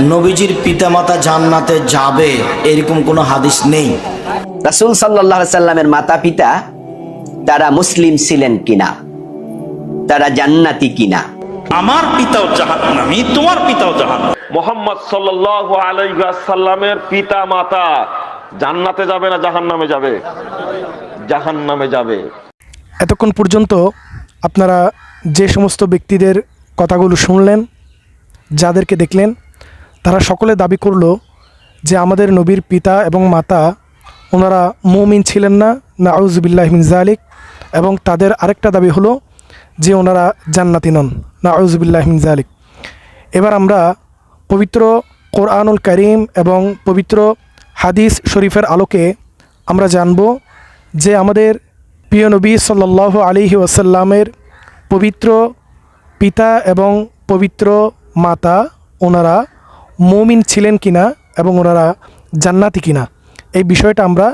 নবীজির পিতামাতা জান্নাতে যাবে এরকম কোনো হাদিস নেই। রাসূল সাল্লাল্লাহু আলাইহি সাল্লামের মাতা পিতা তারা মুসলিম ছিলেন কিনা, তারা জান্নাতি কিনা? আমার পিতাও জাহান্নামী, তোমার পিতাও জাহান্নামী। মুহাম্মদ সাল্লাল্লাহু আলাইহি ওয়াসাল্লামের পিতা মাতা জান্নাতে যাবে না জাহান্নামে যাবে? জাহান্নামে যাবে। এতক্ষণ পর্যন্ত আপনারা যে সমস্ত ব্যক্তিদের কথাগুলো শুনলেন, যাদেরকে দেখলেন, তারা সকলে দাবি করলো যে আমাদের নবীর পিতা এবং মাতা ওনারা মুমিন ছিলেন না, নাউযুবিল্লাহি মিন যালিক। এবং তাদের আরেকটা দাবি হলো যে ওনারা জান্নাতি নন, নাউযুবিল্লাহি মিন যালিক। এবার আমরা পবিত্র কোরআনুল কারীম এবং পবিত্র হাদিস শরীফের আলোকে আমরা জানব যে আমাদের প্রিয় নবী সাল্লাল্লাহু আলাইহি ওয়াসাল্লামের পবিত্র পিতা এবং পবিত্র মাতা ওনারা মুমিন ছিলেন কিনা এবং ওনারা জান্নাতি কিনা, এই বিষয়টা আমরা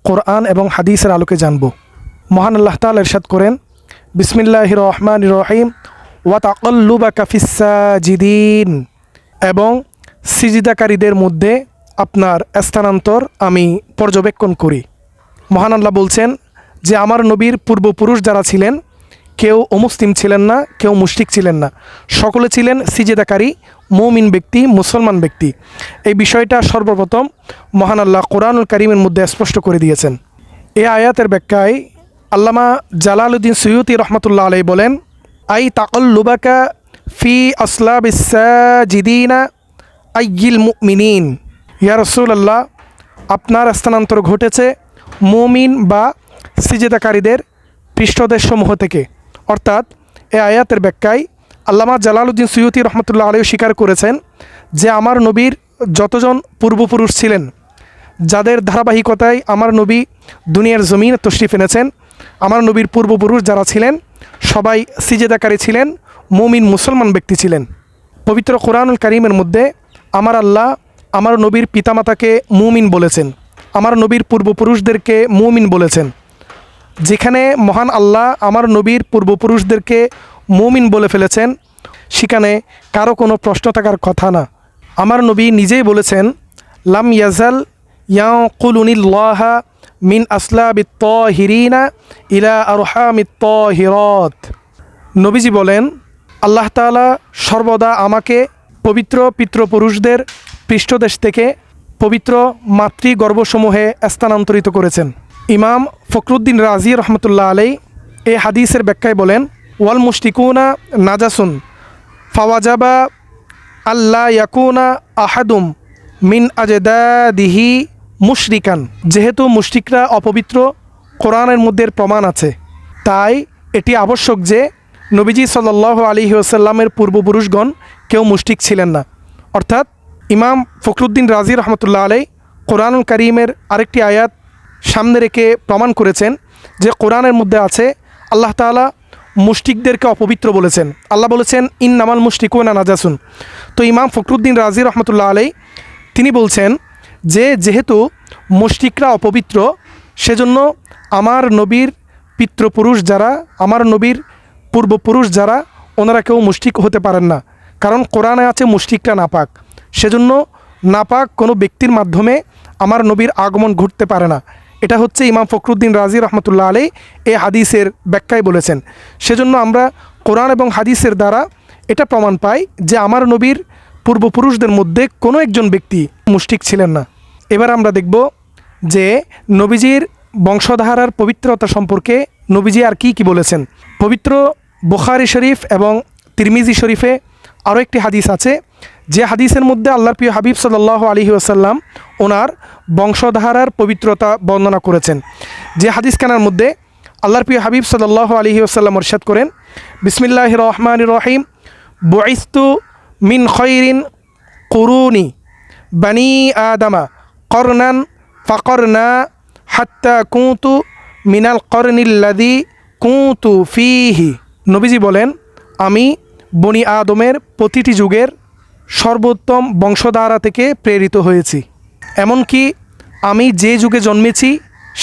কোরআন এবং হাদিসের আলোকে জানব। মহান আল্লাহ তাআলা ইরশাদ করেন, বিসমিল্লাহির রহমানির রহিম, ওয়া তাকাল্লুবাকা ফিস সাজিদিন, এবং সিজদাকারীদের মধ্যে আপনার স্থানান্তর আমি পর্যবেক্ষণ করি। মহান আল্লাহ বলছেন যে আমার নবীর পূর্বপুরুষ যারা ছিলেন কেউ অমুসলিম ছিলেন না, কেউ মুশরিক ছিলেন না, সকলে ছিলেন সিজদাকারী মুমিন ব্যক্তি, মুসলমান ব্যক্তি। এই বিষয়টা সর্বপ্রথম মহান আল্লাহ কোরআনুল কারীমের মধ্যে স্পষ্ট করে দিয়েছেন। এই আয়াতের ব্যাখ্যায় আল্লামা জালালউদ্দিন সুয়ুতি রহমতুল্লাহ আলাইহি বলেন, আই তাকাল্লুবাকা ফি আসলাবিস সাজিদিনা আইয়িল মুমিনিন, ইয়া রাসূলুল্লাহ, আপনার স্থানান্তর ঘটেছে মুমিন বা সিজদাকারীদের পৃষ্ঠদেশসমূহ থেকে। অর্থাৎ এই আয়াতের ব্যাখ্যায় আল্লামা জালালউদ্দিন সুয়ুতি রহমতুল্লাহ আলাইহি স্বীকার করেছেন যে আমার নবীর যতজন পূর্বপুরুষ ছিলেন, যাদের ধারাবাহিকতায় আমার নবী দুনিয়ার জমিন তশরিফ এনেছেন, আমার নবীর পূর্বপুরুষ যারা ছিলেন সবাই সিজদাকারী ছিলেন, মুমিন মুসলমান ব্যক্তি ছিলেন। পবিত্র কোরআনুল কারীমের মধ্যে আমার আল্লাহ আমার নবীর পিতামাতাকে মুমিন বলেছেন, আমার নবীর পূর্বপুরুষদেরকে মুমিন বলেছেন। যেখানে মহান আল্লাহ আমার নবীর পূর্বপুরুষদেরকে মুমিন বলে ফেলেছেন, সেখানে কারো কোনো প্রশ্ন থাকার কথা না। আমার নবী নিজেই বলেছেন, লাম ইয়াজাল ইয়াকুলুনিল্লাহা মিন আসলাবিত তাহিরিনা ইলা আরহামিত তাহিরাত। নবীজি বলেন, আল্লাহ তাআলা সর্বদা আমাকে পবিত্র পিতৃপুরুষদের পৃষ্ঠদেশ থেকে পবিত্র মাতৃগর্ভসমূহে স্থানান্তরিত করেছেন। ইমাম ফখরুদ্দিন রাজি রহমতুল্লাহ আলাইহি এই হাদিসের ব্যাখ্যায় বলেন, ওয়াল মুশরিকুনা নাজাসুন ফাওয়াজাবা আল্লাহ ইয়াকুনা আহাদুম মিন আজদাদিহি মুশরিকান। যেহেতু মুশরিকরা অপবিত্র কোরআনের মধ্যে প্রমাণ আছে, তাই এটি আবশ্যক যে নবীজি সাল্লাল্লাহু আলাইহি ওয়াসাল্লামের পূর্বপুরুষগণ কেউ মুশরিক ছিলেন না। অর্থাৎ ইমাম ফখরুদ্দিন রাজি রহমতুল্লাহ আলাইহি কোরআনুল কারীমের আরেকটি আয়াত সামনে রেখে প্রমাণ করেছেন যে কোরআনের মধ্যে আছে আল্লাহ তাআলা মুশরিকদেরকে অপবিত্র বলেছেন। আল্লাহ বলেছেন, ইন্নামাল মুশরিকুনা নাজাসুন। তো ইমাম ফখরুদ্দিন রাজি রহমতুল্লাহ আলাইহি তিনি বলছেন যে যেহেতু মুশরিকরা অপবিত্র, সেজন্য আমার নবীর পিতৃপুরুষ যারা, আমার নবীর পূর্বপুরুষ যারা, ওনারা কেউ মুশরিক হতে পারেন না। কারণ কোরআনে আছে মুশরিকরা নাপাক, সেজন্য নাপাক কোনো ব্যক্তির মাধ্যমে আমার নবীর আগমন ঘটতে পারে না। এটা হচ্ছে ইমাম ফখরুদ্দিন রাজি রহমতুল্লাহ আলাইহি এই হাদিসের ব্যাখ্যায় বলেছেন। সেজন্য আমরা কোরআন এবং হাদিসের দ্বারা এটা প্রমাণ পাই যে আমার নবীর পূর্বপুরুষদের মধ্যে কোনো একজন ব্যক্তি মুশরিক ছিলেন না। এবার আমরা দেখব যে নবীজির বংশধারার পবিত্রতা সম্পর্কে নবীজি আর কি বলেছেন। পবিত্র বুখারী শরীফ এবং তিরমিজি শরীফে আরও একটি হাদিস আছে, যে হাদিসের মধ্যে আল্লাহর প্রিয় হাবিব সাল্লাল্লাহু আলাইহি ওয়াসাল্লাম ওনার বংশধারার পবিত্রতা বর্ণনা করেছেন। যে হাদিসখানার মধ্যে আল্লাহর প্রিয় হাবিব সাল্লাল্লাহু আলাইহি ওয়াসাল্লাম ইরশাদ করেন, বিসমিল্লাহির রহমানির রহিম, বুইসতু মিন খায়রিন কুরুনি বানি আদামা করনান ফাকরনা হাত্তা কুতু মিনাল করনিল্লাযী কুতু ফিহি। নবীজি বলেন, আমি বনি আদমের প্রতিটি যুগের সর্বোত্তম বংশধারা থেকে প্রেরিত হয়েছি, এমনকি আমি যে যুগে জন্মেছি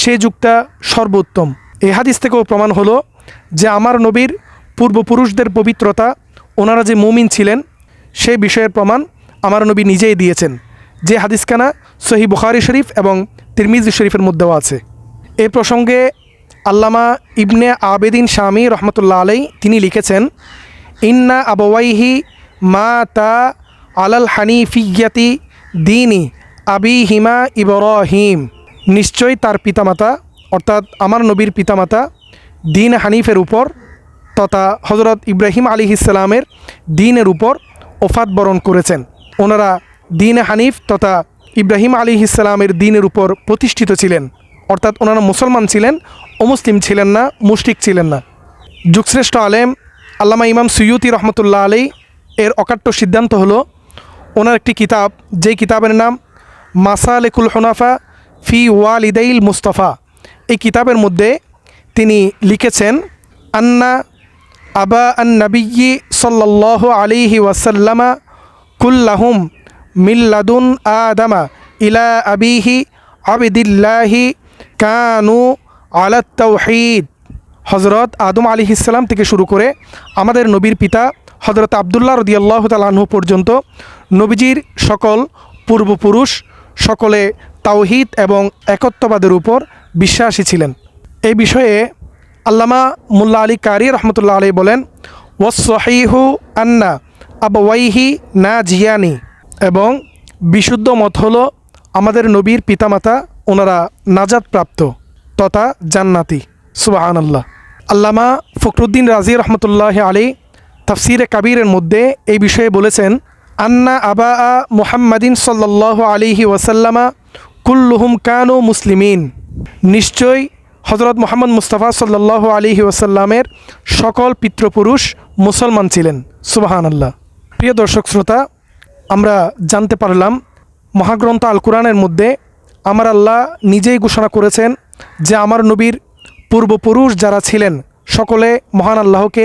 সে যুগটা সর্বোত্তম। এই হাদিস থেকেও প্রমাণ হলো যে আমার নবীর পূর্বপুরুষদের পবিত্রতা, ওনারা যে মুমিন ছিলেন সেই বিষয়ের প্রমাণ আমার নবী নিজেই দিয়েছেন, যে হাদিসখানা সহি বুখারী শরীফ এবং তিরমিজি শরীফের মধ্যেও আছে। এ প্রসঙ্গে আল্লামা ইবনে আবেদিন শামী রহমতুল্লাহ আলাই তিনি লিখেছেন, ইন্না আবওয়াইহি মা তা আলাল হানিফিয়াতি দিনী আবিহিমা ইব্রাহিম, নিশ্চয়ই তার পিতামাতা অর্থাৎ আমার নবীর পিতামাতা দিন হানিফের উপর তথা হজরত ইব্রাহিম আলাইহিসসালামের দিনের উপর ওফাত বরণ করেছেন। ওনারা দিন হানিফ তথা ইব্রাহিম আলাইহিসসালামের দিনের উপর প্রতিষ্ঠিত ছিলেন, অর্থাৎ ওনারা মুসলমান ছিলেন, অমুসলিম ছিলেন না, মুশরিক ছিলেন না। যুগশ্রেষ্ঠ আলেম আল্লামা ইমাম সুয়ুতি রহমতুল্লাহ আলাই এর অকাট্য সিদ্ধান্ত হলো ওনার একটি কিতাব, যেই কিতাবের নাম মাসালিকুল হুনাফা ফি ওয়ালিদাইল মুস্তাফা। এই কিতাবের মধ্যে তিনি লিখেছেন, আন্না আবা আন নবিয়্যি সাল্লাল্লাহু আলাইহি ওয়াসাল্লামা কুল্লাহুম মিল্লাদুন আদামা ইলা আবিহি আবিদিল্লাহি কানু আলা তাওহীদ। হজরত আদম আলাইহিসসালাম থেকে শুরু করে আমাদের নবীর পিতা হজরত আবদুল্লাহ রাদিয়াল্লাহু তাআলা আনহু পর্যন্ত নবীজির সকল পূর্বপুরুষ সকলে তাওহীদ এবং একত্ববাদের উপর বিশ্বাসী ছিলেন। এই বিষয়ে আল্লামা মুল্লা আলী কারি রহমতুল্লাহ আলাই বলেন, ওয়াস-সহিহু আন্না আবওয়াইহি নাজিয়ানি, এবং বিশুদ্ধ মত হলো আমাদের নবীর পিতামাতা ওনারা নাজাত প্রাপ্ত তথা জান্নাতি। সুবহানাল্লাহ। আল্লামা ফখরুদ্দিন রাজি রহমতুল্লাহ আলী তাফসিরে কাবীরের মধ্যে এই বিষয়ে বলেছেন, আন্না আবা মুহাম্মাদিন সাল্লাল্লাহু আলাইহি ওয়াসাল্লামা কুল্লুহুম কানু মুসলিমিন, নিশ্চয় হজরত মোহাম্মদ মুস্তাফা সাল্লাল্লাহু আলাইহি ওয়াসাল্লামের সকল পিতৃপুরুষ মুসলমান ছিলেন। সুবহানাল্লাহ। প্রিয় দর্শক শ্রোতা, আমরা জানতে পারলাম মহাগ্রন্থ আল কুরআনের মধ্যে আমার আল্লাহ নিজেই ঘোষণা করেছেন যে আমার নবীর পূর্বপুরুষ যারা ছিলেন সকলে মহান আল্লাহকে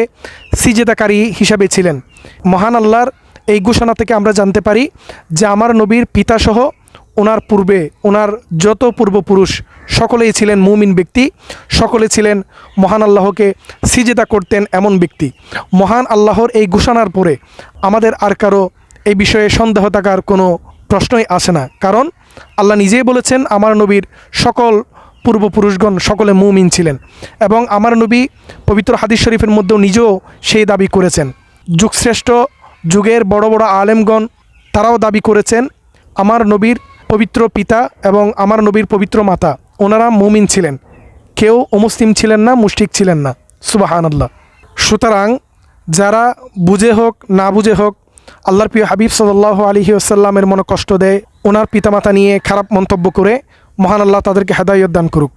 সিজদাকারী হিসাবে ছিলেন। মহান আল্লাহর এই ঘোষণা থেকে আমরা জানতে পারি যে আমার নবীর পিতাসহ ওনার পূর্বে ওনার যত পূর্বপুরুষ সকলেই ছিলেন মুমিন ব্যক্তি, সকলে ছিলেন মহান আল্লাহকে সিজদা করতেন এমন ব্যক্তি। মহান আল্লাহর এই ঘোষণার পরে আমাদের আর কারো এই বিষয়ে সন্দেহ থাকার কোনো প্রশ্নই আসে না, কারণ আল্লাহ নিজেই বলেছেন আমার নবীর সকল পূর্বপুরুষগণ সকলে মুমিন ছিলেন, এবং আমার নবী পবিত্র হাদিস শরীফের মধ্যেও নিজেও সেই দাবি করেছেন। যুগশ্রেষ্ঠ যুগের বড় বড় আলেমগণ তারাও দাবি করেছেন আমার নবীর পবিত্র পিতা এবং আমার নবীর পবিত্র মাতা ওনারা মুমিন ছিলেন, কেউ অমুসলিম ছিলেন না, মুশরিক ছিলেন না। সুবহানাল্লাহ। সুতরাং যারা বুঝে হোক না বুঝে হোক আল্লাহর প্রিয় হাবিব সাল্লাল্লাহু আলাইহি ওয়াসাল্লামের মনে কষ্ট দেয়, ওনার পিতামাতা নিয়ে খারাপ মন্তব্য করে, মহান আল্লাহ তাদেরকে হেদায়েত দান করুক।